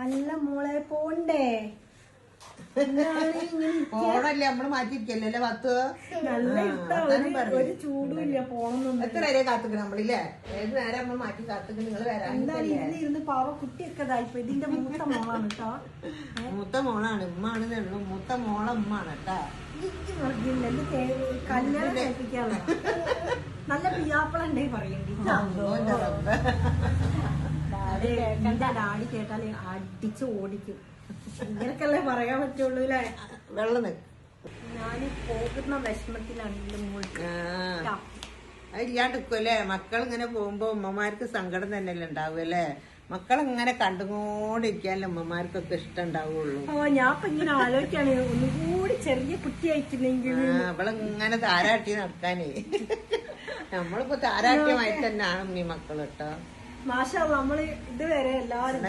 അല്ല മോളെ പോണ്ടേ? പോണല്ലേ നമ്മള് മാറ്റിയിരിക്കല്ലേ പത്ത്. നല്ല ഒരു ചൂടും ഇല്ല പോണെന്നൊന്നും. എത്ര നേരം കാത്തുക്കണം നമ്മളില്ലേ? ഏത് നേരം നമ്മൾ മാറ്റി കാത്തുക്കണം. നിങ്ങൾ വരാൻ ഇരുന്ന് പാവ കുട്ടിയൊക്കെ ഇതായിപ്പോ. ഇതിന്റെ മൂത്ത മോളാണ് കേട്ടോ. മൂത്ത മോളാണ്, ഉമ്മാണെന്നേ ഉള്ളൂ. മൂത്ത മോളെ ഉമ്മാണ് കേട്ടാ. കല്യാണം കഴിപ്പിക്കാനുള്ള നല്ല പിയാപ്പിളുണ്ടേ പറയണ്ടി. ഡാഡി കേട്ടാല് അടിച്ച് ഓടിക്കും. ഇങ്ങനൊക്കെല്ലേ പറയാൻ പറ്റുള്ളൂ അല്ലേ? വെള്ളം ഞാന് പോകുന്ന വിഷമത്തിലാണെങ്കിലും അതില്ലാണ്ടിരിക്കുമല്ലേ? മക്കൾ ഇങ്ങനെ പോകുമ്പോ ഉമ്മമാർക്ക് സങ്കടം തന്നെയല്ലേ ഉണ്ടാവുമല്ലേ? മക്കളിങ്ങനെ കണ്ടുകൊണ്ടിരിക്കാനല്ലേ ഉമ്മമാർക്കൊക്കെ ഇഷ്ടം ഉണ്ടാവുള്ളൂ. ഞാൻ ഇപ്പൊ ഇങ്ങനെ ആലോചിക്കാണ് ഒന്നുകൂടി ചെറിയ കുട്ടിയായിട്ടുണ്ടെങ്കിൽ അവളിങ്ങനെ താരാട്ടി നടക്കാനേ. നമ്മളിപ്പോ താരാട്ടിയമായിട്ട് തന്നെയാണ് ഈ മക്കൾ കേട്ടോ. മാഷാ നമ്മള് ഇതുവരെ എല്ലാവരും